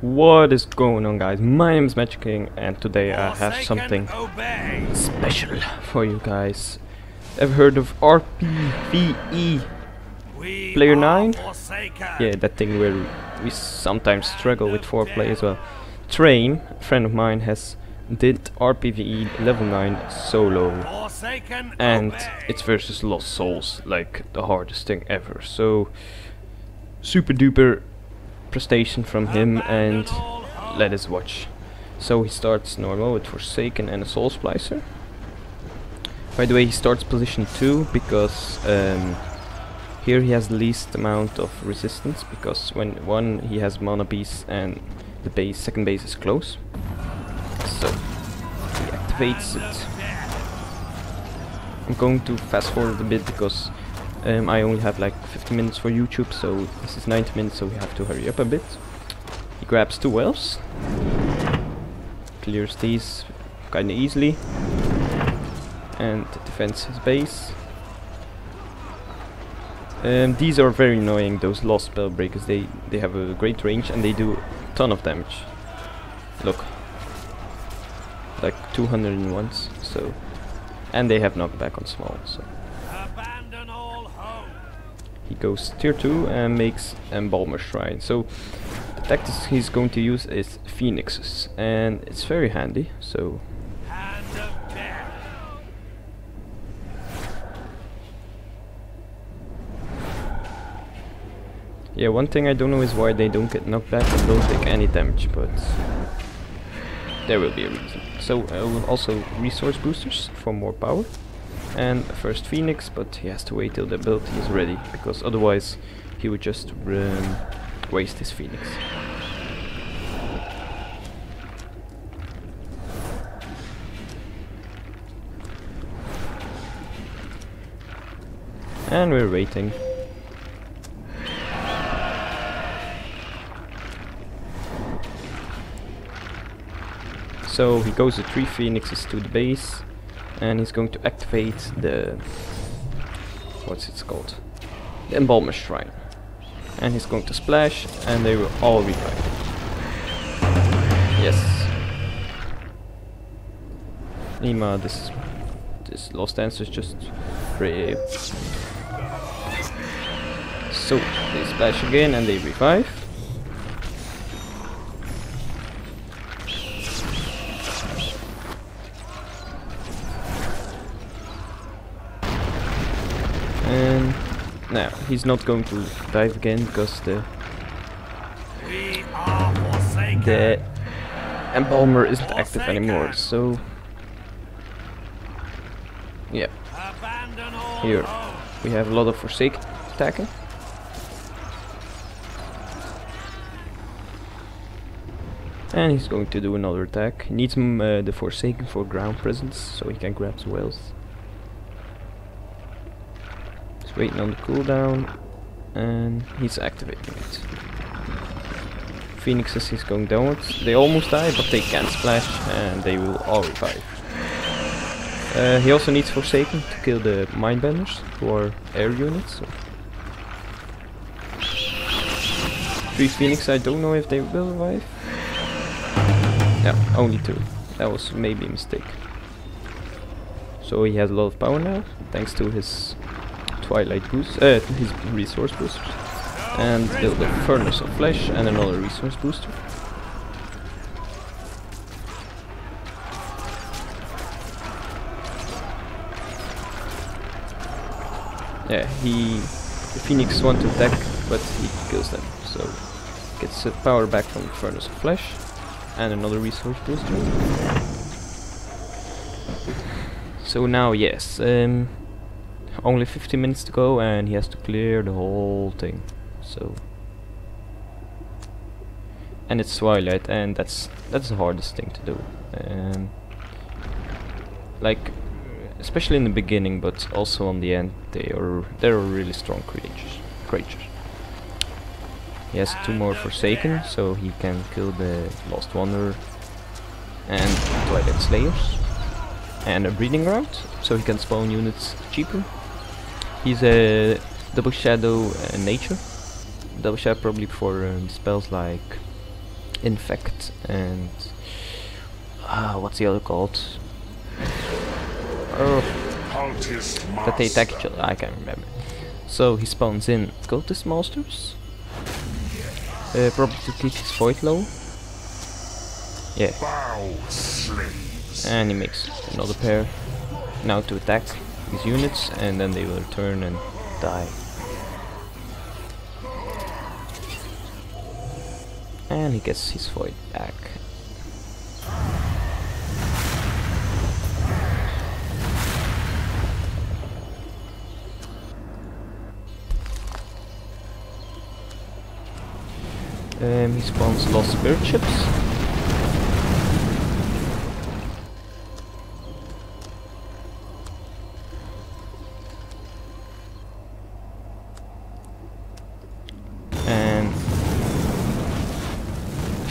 What is going on, guys? My name is Magic King, and today I have something special for you guys. Ever heard of RPVE Player 9? Yeah, that thing where we sometimes struggle with 4 players. Well, Treim, a friend of mine, did RPVE level 9 solo, and it's versus Lost Souls, like the hardest thing ever. So super duper prestation from him, and let us watch. So he starts normal with Forsaken and a Soul Splicer. By the way, he starts position 2 because here he has the least amount of resistance, because when he has mana beast and the second base is close. So he activates it. I'm going to fast forward a bit because I only have like 50 minutes for YouTube, so this is 90 minutes, so we have to hurry up a bit. He grabs 2 elves, clears these kinda easily, and defends his base. These are very annoying, those lost spell breakers. They have a great range and they do a ton of damage. Look, like 200 once. So, and they have knockback on small. So he goes tier 2 and makes Embalmer Shrine. So the tactics he's going to use is Phoenixes, and it's very handy. So yeah, one thing I don't know is why they don't get knocked back and don't take any damage, but there will be a reason. So I will also resource boosters for more power, and first Phoenix, but he has to wait till the ability is ready, because otherwise he would just waste his Phoenix. And we're waiting. So he goes with 3 Phoenixes to the base, and he's going to activate the... what's it called? The Embalmer Shrine. And he's going to splash, and they will all revive. Yes. Nima, this Lost Dancer is just brave. So they splash again and they revive. And now he's not going to dive again because the Embalmer isn't active anymore. So yeah, here we have a lot of Forsaken attacking. And he's going to do another attack. He needs the Forsaken for ground presence, so he can grab some wells. He's waiting on the cooldown, and he's activating it. Phoenixes is going downwards. They almost die, but they can splash, and they will all revive. He also needs Forsaken to kill the Mindbenders, who are air units. So 3 Phoenix, I don't know if they will revive. Yeah, only 2. That was maybe a mistake. So he has a lot of power now, thanks to his Twilight boost, his resource boosters, and the Furnace of Flesh and another resource booster. Yeah, the Phoenix want to attack, but he kills them. So gets power back from the Furnace of Flesh. And another resource booster. So now, yes, only 50 minutes to go, and he has to clear the whole thing. So, and it's Twilight, and that's the hardest thing to do. Like, especially in the beginning, but also on the end, they're really strong creatures. He has 2 more Forsaken, so he can kill the Lost Wanderer and Twilight Slayers. And a Breeding Ground, so he can spawn units cheaper. He's a Double Shadow nature. Double Shadow probably for spells like infect and what's the other called? That they attack each other. I can't remember. So he spawns in cultist monsters. Probably to keep his void low. Yeah. And he makes another pair. Now to attack these units, and then they will return and die. And he gets his void back. He spawns lost spirit ships. And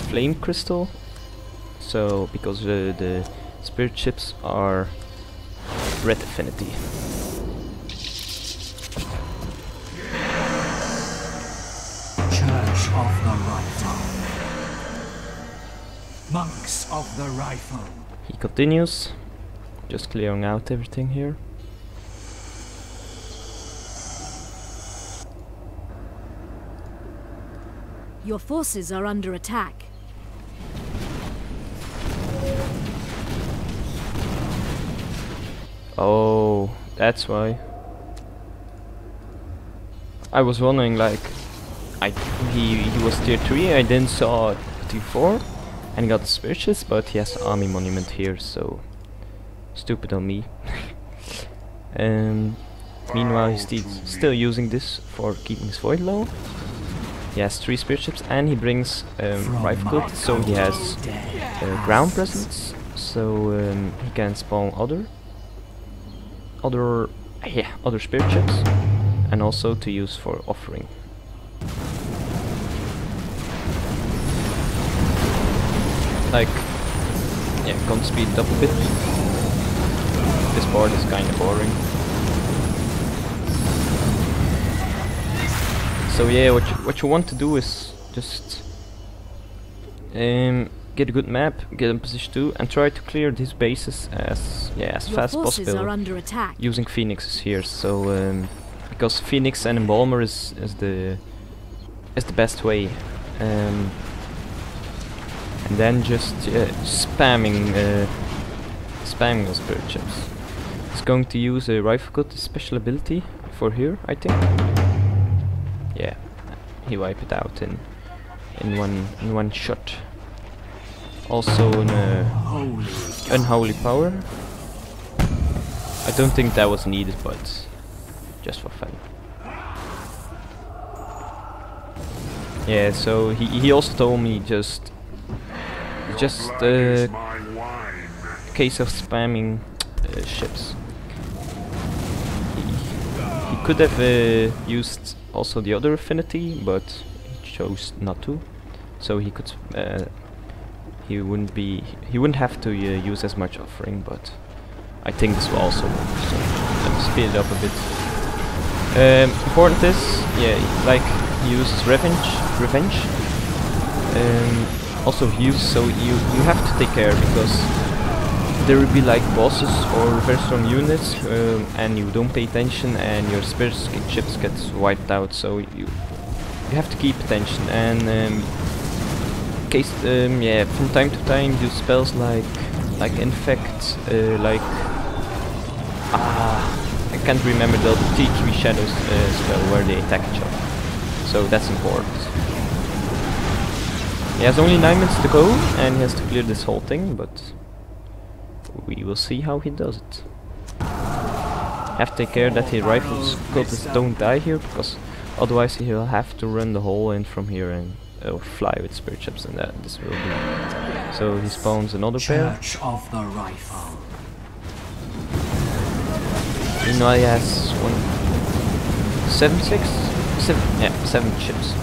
flame crystal. So because the spirit ships are red affinity. Of the rifle. Monks of the rifle. He continues, just clearing out everything here. Your forces are under attack. Oh, that's why. I was wondering, like, he was tier 3, I then saw tier 4 and he got the spirit ships, but he has army monument here, so stupid on me. Meanwhile he's still using this for keeping his void low. He has 3 spirit ships and he brings rifle cult, so he has ground presence, so he can spawn other spirit ships, and also to use for offering. Like, yeah, can't speed it up a bit. This part is kinda boring. So yeah, what you want to do is just get a good map, get in position 2, and try to clear these bases as fast as possible. Are under attack. Using phoenixes here, so because phoenix and embalmer is the best way. And then just spamming those spirit ships. He's going to use a rifle cut special ability for here, I think. Yeah, he wiped it out in one shot. Also an unholy power. I don't think that was needed, but just for fun. Yeah, so he also told me just a case of spamming ships. He could have used also the other affinity, but he chose not to. So he could he wouldn't have to use as much offering, but I think this will also work. So let's speed it up a bit. Important is, yeah, like he uses revenge. Also use, so you have to take care, because there will be like bosses or reverse storm units, and you don't pay attention and your spirit ships get wiped out, so you have to keep attention. And case yeah, from time to time use spells like infect, like I can't remember the T3 shadows spell where they attack each other, so that's important. He has only 9 minutes to go and he has to clear this whole thing, but we will see how he does it. Have to take care that his rifles cultists don't die here, because otherwise he'll have to run the hole in from here and fly with spirit ships, and that this will be. So he spawns another pair. Church of the Rifle. Meanwhile he has 7 ships.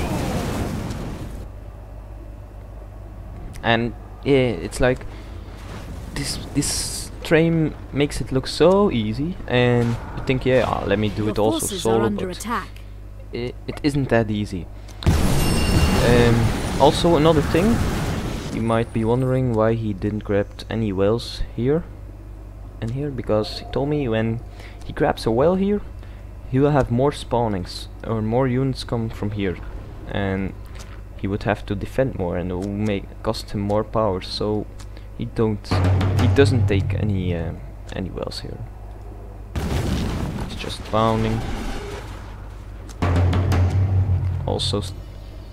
And yeah, it's like this treim makes it look so easy, and you think, yeah, let me do it also solo, but it isn't that easy. Also another thing, You might be wondering why he didn't grab any wells here and here, because he told me when he grabs a well here, he will have more spawnings or more units come from here, and he would have to defend more, and it will cost him more power. So he doesn't take any wells here. It's just spawning. Also,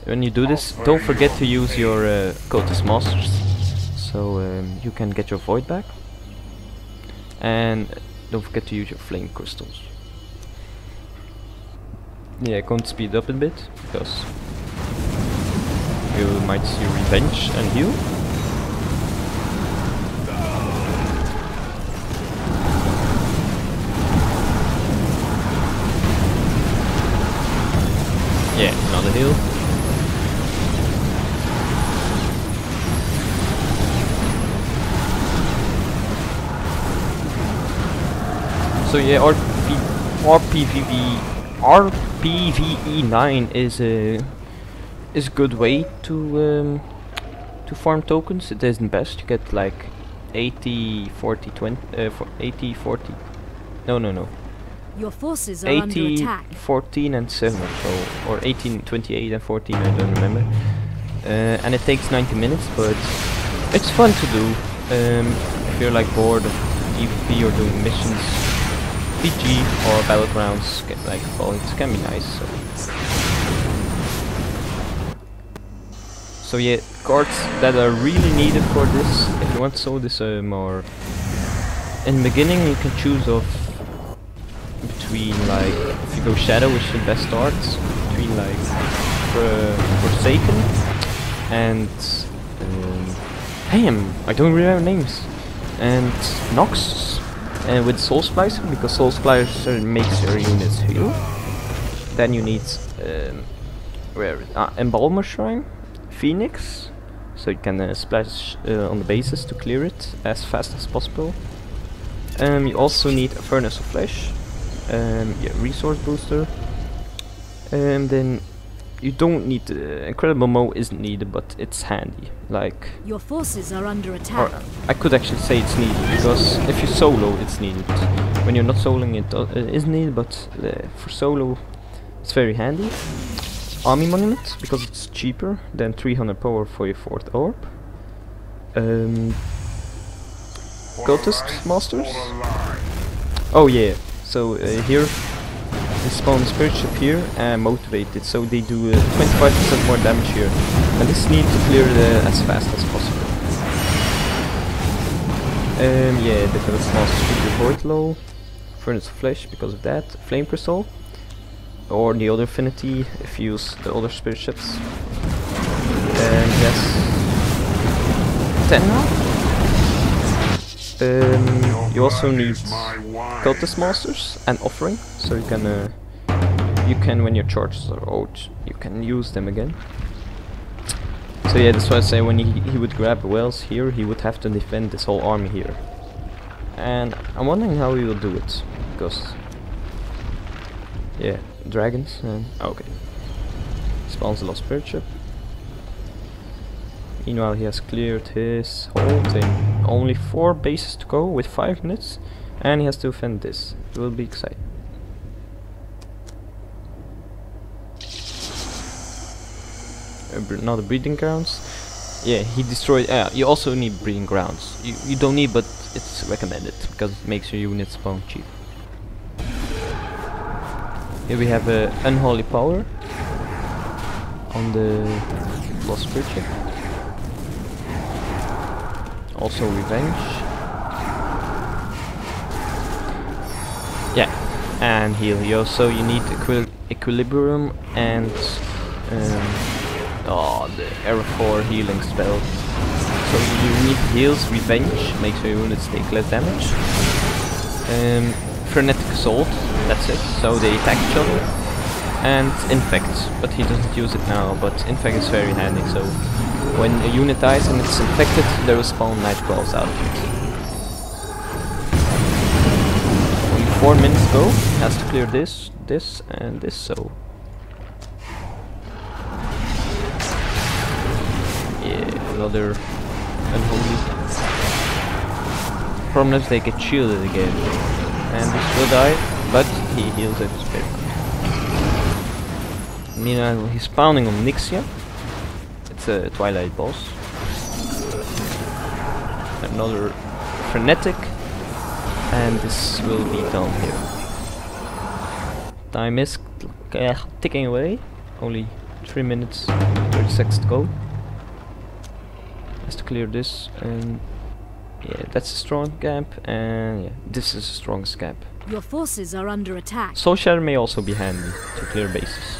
when you do this, don't forget to use your Cultist Masters, so you can get your void back, and don't forget to use your flame crystals. Yeah, going to speed up a bit, because you might see revenge and heal. Yeah, another heal. So yeah, RPVE 9 is a good way to farm tokens. It isn't best. You get like 80, 40, 20, 80, 40. No. Your forces are under 80, attack. 14 and 7 or so, or 18, 28 and 14, I don't remember. And it takes 90 minutes, but it's fun to do. If you're like bored of PvP or doing missions, PG or Battlegrounds, like points can be nice. So yeah, cards that are really needed for this, if you want to solo this more. In the beginning you can choose of between, like, if you go Shadow, which is the best start, between like Forsaken and damn, I don't remember names, and Nox, and with Soul Splicer, because Soul Splicer makes your units heal. Then you need Embalmer Shrine, Phoenix, so you can splash on the bases to clear it as fast as possible. You also need a Furnace of Flesh, yeah, Resource Booster, and then you don't need Incredible Mo isn't needed, but it's handy. Like, your forces are under attack. or I could actually say it's needed, because if you solo, it's needed. When you're not soloing, it isn't needed, but for solo, it's very handy. Army Monument, because it's cheaper than 300 power for your 4th orb. Cultist Masters. Oh yeah, so here they spawn Spirit Ship here and motivate it, so they do 25% more damage here. And this needs to clear as fast as possible. Yeah, the Cultist Masters keep your void low. Furnace of Flesh because of that. Flame Crystal. Or the other affinity if you use the other Spirit Ships. And yes, 10 now. You also need Cultist Masters and Offering, so you can when your charges are out, you can use them again. So yeah, that's why I say when he would grab wells here, he would have to defend this whole army here. And I'm wondering how he will do it, because yeah, dragons and okay. Spawns the Lost Spirit Ship. Meanwhile, he has cleared his whole thing. Only 4 bases to go with 5 minutes, and he has to defend this. It will be exciting. Another breeding grounds. Yeah, he destroyed. You also need breeding grounds. You don't need, but it's recommended because it makes your units spawn cheap. Here we have Unholy Power on the Lost Spirit Ship. Also Revenge. Yeah, and heal. You need Equilibrium and the Era 4 healing spell. So you need heals, Revenge, makes your units take less damage. Frenetic Assault, that's it. So they attack each other. And Infect, but he doesn't use it now, but Infect is very handy, so when a unit dies and it's infected, there will spawn Nightcrawls out of it. Only 4 minutes go, has to clear this, this and this, so yeah. another unholy. Problem is they get shielded again. And this will die, but he heals it very good. Meanwhile, he's spawning on Nixia. It's a Twilight boss. Another frenetic. And this will be done here. Time is ticking away. Only 3 minutes, 30 seconds to go. Has to clear this, and yeah, that's a strong camp, and yeah, this is the strongest camp. Your forces are under attack. Soul Shatter may also be handy to clear bases.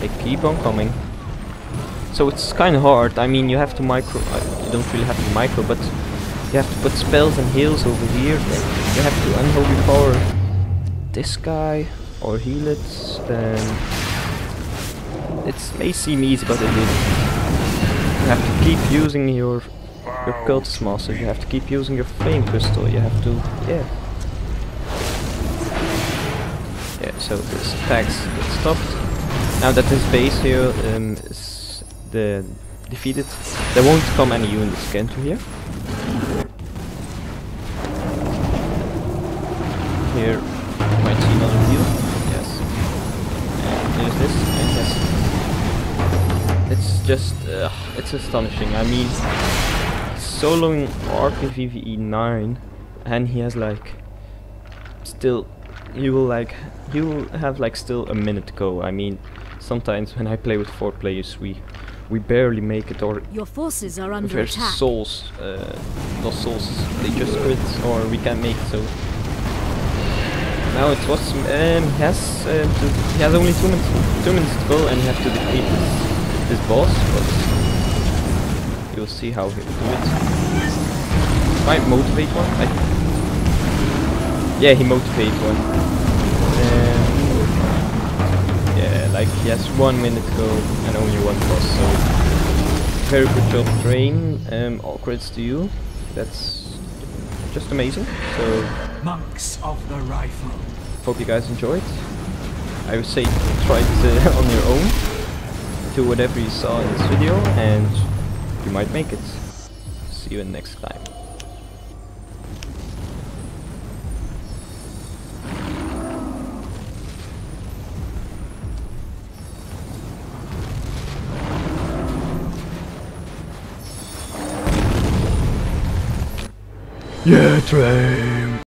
They keep on coming. So it's kind of hard. I mean, you have to micro. You don't really have to micro, but you have to put spells and heals over here. You have to unholy power this guy or heal it. Then it may seem easy, but it isn't. You have to keep using your cultist master. You have to keep using your flame crystal. You have to yeah. So this attacks get stopped. Now that this base here is defeated, there won't come any units again to here. Here you might see another heal. Yes. And there's this, and yes. It's just it's astonishing. I mean, soloing RPVE 9, and he has like still you will have like still a minute to go. I mean, sometimes when I play with 4 players, we barely make it, or your forces are under there's attack. souls, lost souls, they just quit, or we can't make it. So now it was he has only 2 minutes to go, and you have to defeat this boss. But you'll see how he'll do it. Might motivate one. Yeah, he motivated one. Yeah, like he has 1 minute to go and only 1 boss, so very good job, Treim. All credits to you. That's just amazing. So Monks of the rifle. hope you guys enjoyed. I would say try it on your own. Do whatever you saw in this video, and you might make it. See you in next time. Yeah, Trey.